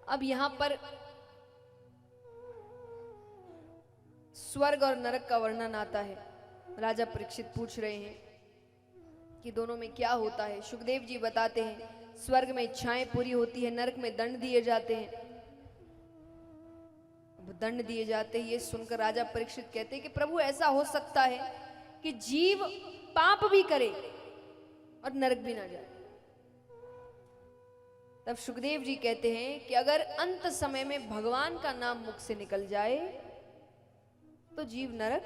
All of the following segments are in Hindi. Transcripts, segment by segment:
अब यहां पर स्वर्ग और नरक का वर्णन आता है। राजा परीक्षित पूछ रहे हैं कि दोनों में क्या होता है। सुखदेव जी बताते हैं स्वर्ग में इच्छाएं पूरी होती है, नरक में दंड दिए जाते हैं। दंड दिए जाते हैं ये सुनकर राजा परीक्षित कहते हैं कि प्रभु ऐसा हो सकता है कि जीव पाप भी करे और नरक भी ना जाए। तब सुखदेव जी कहते हैं कि अगर अंत समय में भगवान का नाम मुख से निकल जाए तो जीव नरक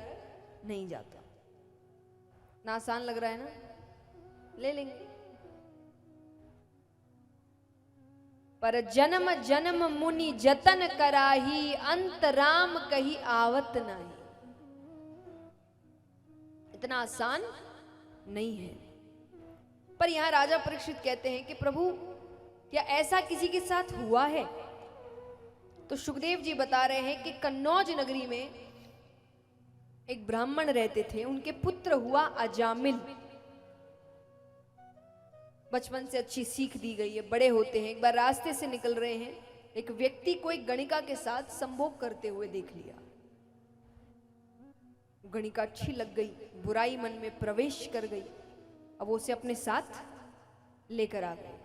नहीं जाता। ना आसान लग रहा है ना, ले लेंगे। पर जन्म जन्म मुनि जतन कराही, अंत राम कही आवत नहीं। इतना आसान नहीं है। पर यहां राजा परीक्षित कहते हैं कि प्रभु क्या ऐसा किसी के साथ हुआ है? तो सुखदेव जी बता रहे हैं कि कन्नौज नगरी में एक ब्राह्मण रहते थे, उनके पुत्र हुआ अजामिल। बचपन से अच्छी सीख दी गई है, बड़े होते हैं। एक बार रास्ते से निकल रहे हैं, एक व्यक्ति को एक गणिका के साथ संभोग करते हुए देख लिया। गणिका अच्छी लग गई, बुराई मन में प्रवेश कर गई। अब वो उसे अपने साथ लेकर आ गए।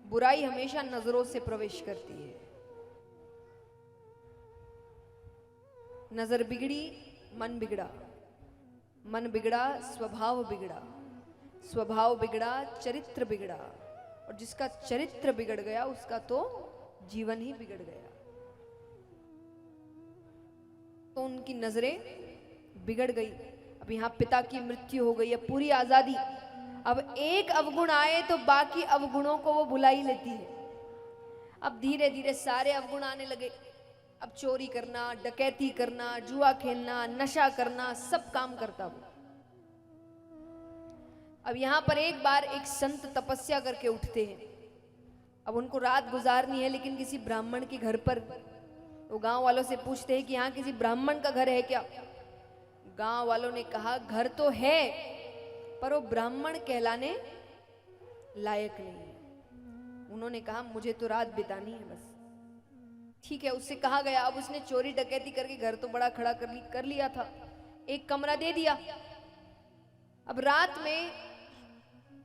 बुराई हमेशा नजरों से प्रवेश करती है। नजर बिगड़ी, मन बिगड़ा, मन बिगड़ा, स्वभाव बिगड़ा, स्वभाव बिगड़ा, चरित्र बिगड़ा, और जिसका चरित्र बिगड़ गया उसका तो जीवन ही बिगड़ गया। तो उनकी नजरें बिगड़ गई। अब यहां पिता की मृत्यु हो गई, अब पूरी आजादी। अब एक अवगुण आए तो बाकी अवगुणों को वो बुला ही लेती है। अब धीरे धीरे सारे अवगुण आने लगे। अब चोरी करना, डकैती करना, जुआ खेलना, नशा करना, सब काम करता वो। अब यहां पर एक बार एक संत तपस्या करके उठते हैं। अब उनको रात गुजारनी है, लेकिन किसी ब्राह्मण के घर पर। तो गांव वालों से पूछते हैं कि यहां किसी ब्राह्मण का घर है क्या? गांव वालों ने कहा घर तो है, पर वो ब्राह्मण कहलाने लायक नहीं है। उन्होंने कहा मुझे तो रात बितानी है बस। ठीक है, उससे कहा गया। अब उसने चोरी डकैती करके घर तो बड़ा खड़ा कर लिया था, एक कमरा दे दिया। अब रात में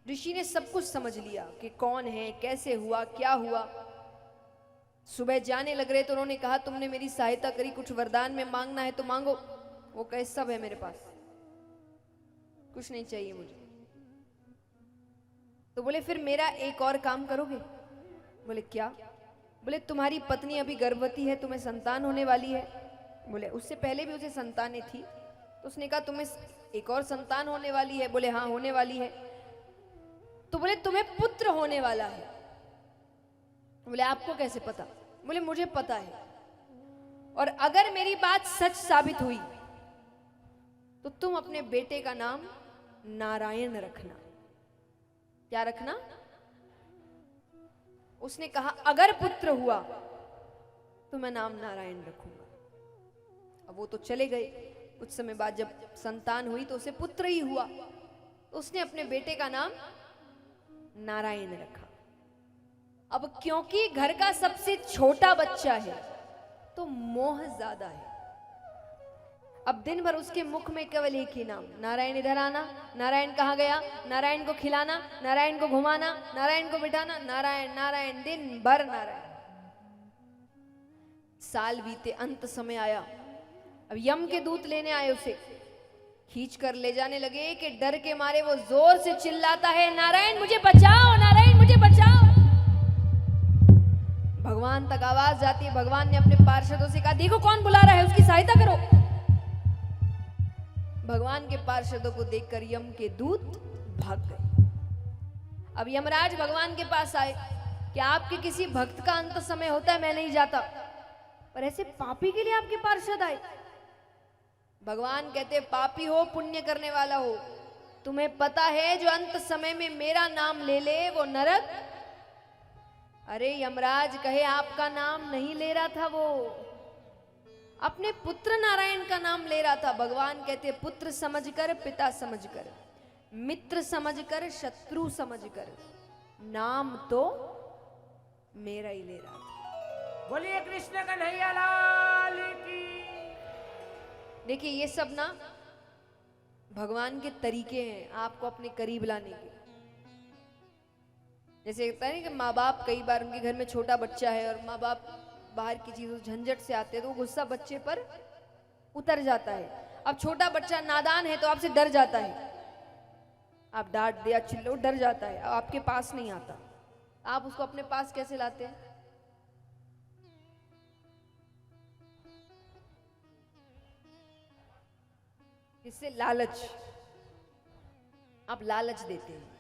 ऋषि ने सब कुछ समझ लिया कि कौन है, कैसे हुआ, क्या हुआ। सुबह जाने लग रहे तो उन्होंने कहा तुमने मेरी सहायता करी, कुछ वरदान में मांगना है तो मांगो। वो कहे सब है मेरे पास, कुछ नहीं चाहिए मुझे। तो बोले फिर मेरा एक और काम करोगे? बोले क्या? बोले तुम्हारी पत्नी अभी गर्भवती है, तुम्हें संतान होने वाली है। बोले उससे पहले भी उसे संतानें थी। तो उसने कहा तुम्हें एक और संतान होने वाली है? बोले हाँ होने वाली है। तो बोले तुम्हें पुत्र होने वाला है। बोले आपको कैसे पता? बोले मुझे पता है, और अगर मेरी बात सच साबित हुई तो तुम अपने बेटे का नाम नारायण रखना। क्या रखना? उसने कहा अगर पुत्र हुआ तो मैं नाम नारायण रखूंगा। अब वो तो चले गए। कुछ समय बाद जब संतान हुई तो उसे पुत्र ही हुआ, तो उसने अपने बेटे का नाम नारायण रखा। अब क्योंकि घर का सबसे छोटा बच्चा है तो मोह ज्यादा है। अब दिन भर उसके मुख में केवल एक ही नाम, नारायण इधर आना, नारायण कहाँ गया, नारायण को खिलाना, नारायण को घुमाना, नारायण को बिठाना, नारायण नारायण, दिन भर नारायण। साल बीते, अंत समय आया। अब यम के दूत लेने आए, उसे खींच कर ले जाने लगे कि डर के मारे वो जोर से चिल्लाता है नारायण मुझे बचाओ, नारायण मुझे बचाओ। भगवान तक आवाज जाती है। भगवान ने अपने पार्षदों से कहा देखो कौन बुला रहा है, उसकी सहायता करो। भगवान के पार्षदों को देखकर यम के दूत भाग गए। अब यमराज भगवान के पास आए कि आपके किसी भक्त का अंत समय होता है, मैं नहीं जाता, पर ऐसे पापी के लिए आपके पार्षद आए। भगवान कहते पापी हो पुण्य करने वाला हो, तुम्हें पता है जो अंत समय में मेरा नाम ले ले वो नरक। अरे यमराज कहे आपका नाम नहीं ले रहा था, वो अपने पुत्र नारायण का नाम ले रहा था। भगवान कहते पुत्र समझकर, पिता समझकर, मित्र समझकर, शत्रु समझकर, नाम तो मेरा ही ले रहा था। बोलिए कृष्ण कन्हैया लाल की। देखिए ये सब ना भगवान के तरीके हैं आपको अपने करीब लाने के। जैसे कहता है ना कि माँ बाप, कई बार उनके घर में छोटा बच्चा है और माँ बाप बाहर की चीजों झंझट से आते हैं तो वो गुस्सा बच्चे पर उतर जाता है। अब छोटा बच्चा नादान है तो आपसे डर जाता है, आप डांट दिया चिल्लो डर जाता है, आपके पास नहीं आता। आप उसको अपने पास कैसे लाते हैं? इससे लालच, आप लालच देते हैं।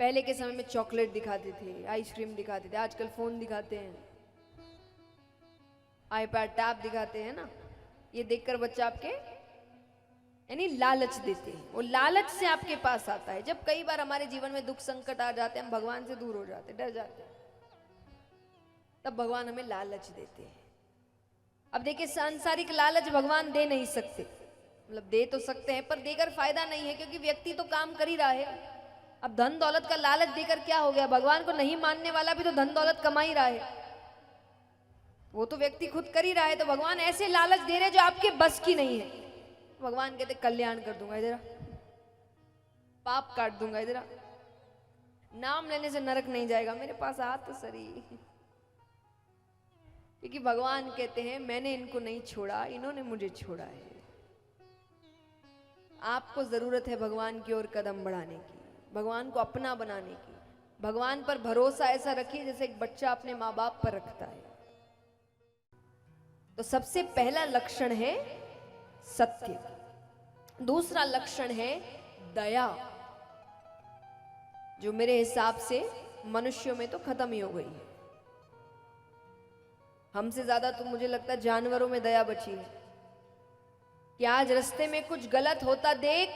पहले के समय में चॉकलेट दिखाते थे, आइसक्रीम दिखाते थे, आजकल फोन दिखाते हैं, आईपैड टैब दिखाते हैं ना। ये देखकर बच्चा आपके यानी लालच देते हैं, वो लालच से आपके पास आता है। जब कई बार हमारे जीवन में दुख संकट आ जाते हैं, हम भगवान से दूर हो जाते, डर जाते हैं, तब भगवान हमें लालच देते हैं। अब देखिए सांसारिक लालच भगवान दे नहीं सकते, मतलब दे तो सकते हैं पर देकर फायदा नहीं है, क्योंकि व्यक्ति तो काम कर ही रहा है। अब धन दौलत का लालच देकर क्या हो गया? भगवान को नहीं मानने वाला भी तो धन दौलत कमा ही रहा है, वो तो व्यक्ति खुद कर ही रहा है। तो भगवान ऐसे लालच दे रहे जो आपके बस की नहीं है। भगवान कहते कल्याण कर दूंगा इधर, पाप काट दूंगा इधर, नाम लेने से नरक नहीं जाएगा, मेरे पास आ तो सरी। क्योंकि भगवान कहते हैं मैंने इनको नहीं छोड़ा, इन्होंने मुझे छोड़ा है। आपको जरूरत है भगवान की ओर कदम बढ़ाने की, भगवान को अपना बनाने की। भगवान पर भरोसा ऐसा रखिए जैसे एक बच्चा अपने माँ बाप पर रखता है। तो सबसे पहला लक्षण है सत्य, दूसरा लक्षण है दया, जो मेरे हिसाब से मनुष्यों में तो खत्म ही हो गई है। हमसे ज्यादा तो मुझे लगता है जानवरों में दया बची है कि आज रास्ते में कुछ गलत होता देख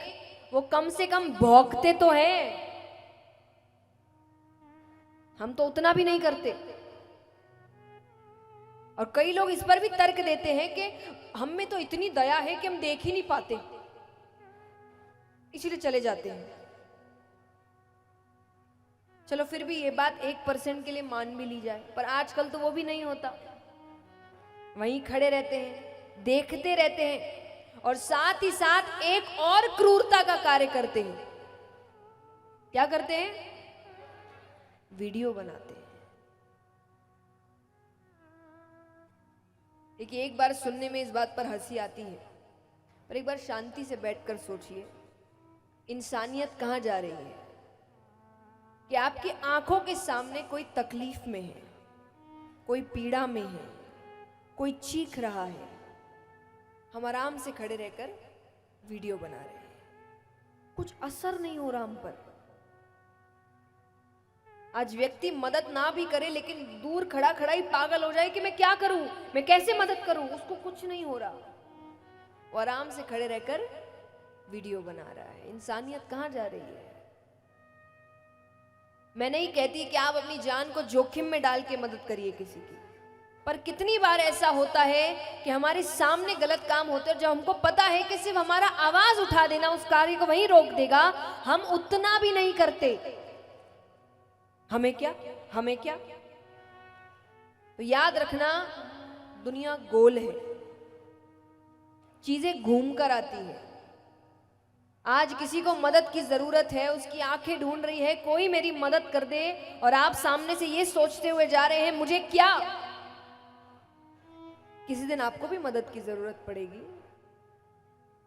वो कम से कम भौंकते तो हैं। हम तो उतना भी नहीं करते। और कई लोग इस पर भी तर्क देते हैं कि हम में तो इतनी दया है कि हम देख ही नहीं पाते, इसलिए चले जाते हैं। चलो फिर भी ये बात 1% के लिए मान भी ली जाए, पर आजकल तो वो भी नहीं होता। वहीं खड़े रहते हैं, देखते रहते हैं और साथ ही साथ एक और क्रूरता का कार्य करते हैं। क्या करते हैं? वीडियो बनाते हैं। देखिए एक बार सुनने में इस बात पर हंसी आती है, पर एक बार शांति से बैठकर सोचिए इंसानियत कहां जा रही है कि आपकी आंखों के सामने कोई तकलीफ में है, कोई पीड़ा में है, कोई चीख रहा है, हम आराम से खड़े रहकर वीडियो बना रहे हैं, कुछ असर नहीं हो रहा हम पर। आज व्यक्ति मदद ना भी करे लेकिन दूर खड़ा खड़ा ही पागल हो जाए कि मैं क्या करूं, मैं कैसे मदद करूं, उसको कुछ नहीं हो रहा, वो आराम से खड़े रहकर वीडियो बना रहा है। इंसानियत कहां जा रही है? मैं नहीं कहती कि आप अपनी जान को जोखिम में डाल के मदद करिए किसी की, पर कितनी बार ऐसा होता है कि हमारे सामने गलत काम होते हैं, जब हमको पता है कि सिर्फ हमारा आवाज उठा देना उस कार्य को वहीं रोक देगा, हम उतना भी नहीं करते। हमें क्या, हमें क्या। तो याद रखना दुनिया गोल है, चीजें घूम कर आती है। आज किसी को मदद की जरूरत है, उसकी आंखें ढूंढ रही है कोई मेरी मदद कर दे, और आप सामने से ये सोचते हुए जा रहे हैं मुझे क्या। किसी दिन आपको भी मदद की जरूरत पड़ेगी,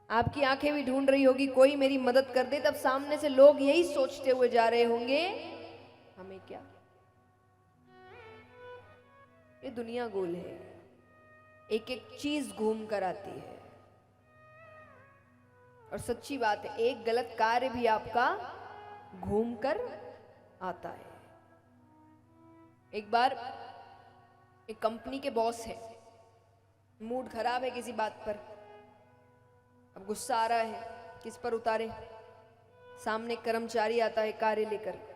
आपकी आंखें भी ढूंढ रही होगी कोई मेरी मदद कर दे, तब सामने से लोग यही सोचते हुए जा रहे होंगे हमें क्या। ये दुनिया गोल है, एक एक चीज घूम कर आती है। और सच्ची बात है एक गलत कार्य भी आपका घूम कर आता है। एक बार एक कंपनी के बॉस है, मूड खराब है किसी बात पर, अब गुस्सा आ रहा है, किस पर उतारे? सामने कर्मचारी आता है कार्य लेकर,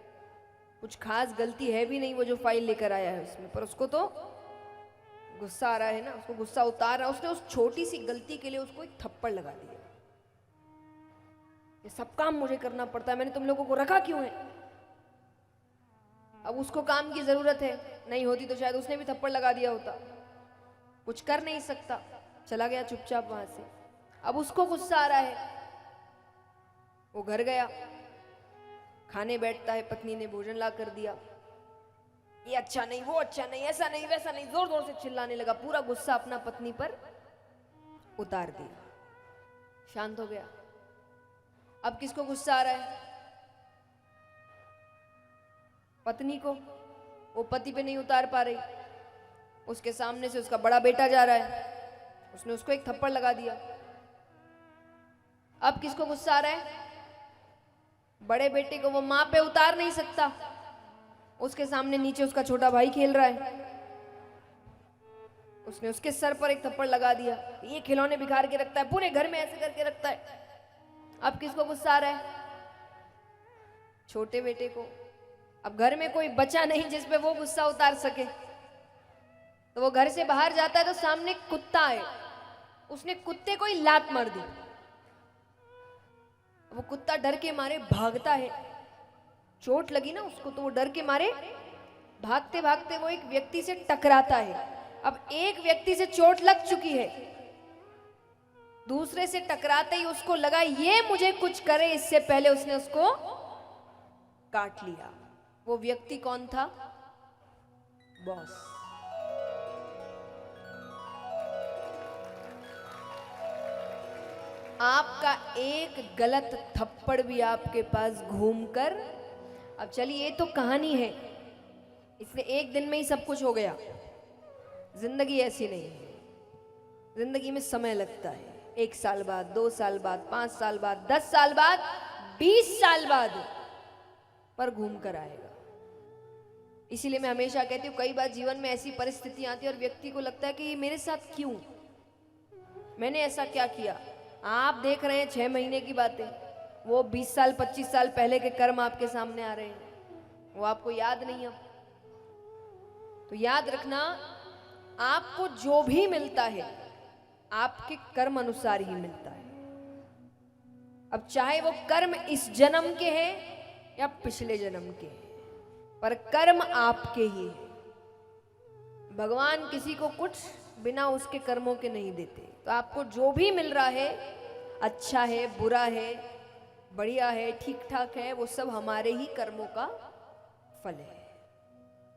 कुछ खास गलती है भी नहीं वो जो फाइल लेकर आया है उसमें, पर उसको तो गुस्सा आ रहा है ना, उसको गुस्सा उतार रहा है। उसने उस छोटी सी गलती के लिए उसको एक थप्पड़ लगा दिया। ये सब काम मुझे करना पड़ता है, मैंने तुम लोगों को रखा क्यों है? अब उसको काम की जरूरत है, नहीं होती तो शायद उसने भी थप्पड़ लगा दिया होता। कुछ कर नहीं सकता, चला गया चुपचाप वहां से। अब उसको गुस्सा आ रहा है, वो घर गया, खाने बैठता है, पत्नी ने भोजन ला कर दिया, ये अच्छा नहीं, वो अच्छा नहीं, ऐसा नहीं, वैसा नहीं, जोर जोर से चिल्लाने लगा, पूरा गुस्सा अपना पत्नी पर उतार दिया। शांत हो गया। अब किसको गुस्सा आ रहा है? पत्नी को। वो पति पे नहीं उतार पा रही, उसके सामने से उसका बड़ा बेटा जा रहा है, उसने उसको एक थप्पड़ लगा दिया। अब किसको गुस्सा आ रहा है? बड़े बेटे को। वो मां पे उतार नहीं सकता, उसके सामने नीचे उसका छोटा भाई खेल रहा है, उसने उसके सर पर एक थप्पड़ लगा दिया। ये खिलौने बिखार के रखता है, पूरे घर में ऐसे करके रखता है। अब किसको गुस्सा आ रहा है? छोटे बेटे को। अब घर में कोई बचा नहीं जिस पे वो गुस्सा उतार सके, तो वो घर से बाहर जाता है तो सामने कुत्ता है, उसने कुत्ते को ही लात मार दी। वो कुत्ता डर के मारे भागता है, चोट लगी ना उसको, तो वो डर के मारे भागते भागते वो एक व्यक्ति से टकराता है। अब एक व्यक्ति से चोट लग चुकी है, दूसरे से टकराते ही उसको लगा ये मुझे कुछ करे, इससे पहले उसने उसको काट लिया। वो व्यक्ति कौन था? बॉस। आपका एक गलत थप्पड़ भी आपके पास घूमकर, अब चलिए ये तो कहानी है, इसलिए एक दिन में ही सब कुछ हो गया। जिंदगी ऐसी नहीं है, जिंदगी में समय लगता है। 1 साल बाद, 2 साल बाद, 5 साल बाद, 10 साल बाद, 20 साल बाद, पर घूम कर आएगा। इसीलिए मैं हमेशा कहती हूँ, कई बार जीवन में ऐसी परिस्थितियां आती है और व्यक्ति को लगता है कि ये मेरे साथ क्यों, मैंने ऐसा क्या किया। आप देख रहे हैं 6 महीने की बातें, वो 20 साल 25 साल पहले के कर्म आपके सामने आ रहे हैं, वो आपको याद नहीं। अब तो याद रखना, आपको जो भी मिलता है आपके कर्म अनुसार ही मिलता है। अब चाहे वो कर्म इस जन्म के हैं या पिछले जन्म के हैं, पर कर्म आपके ही है। भगवान किसी को कुछ बिना उसके कर्मों के नहीं देते। तो आपको जो भी मिल रहा है, अच्छा है, बुरा है, बढ़िया है, ठीक ठाक है, वो सब हमारे ही कर्मों का फल है।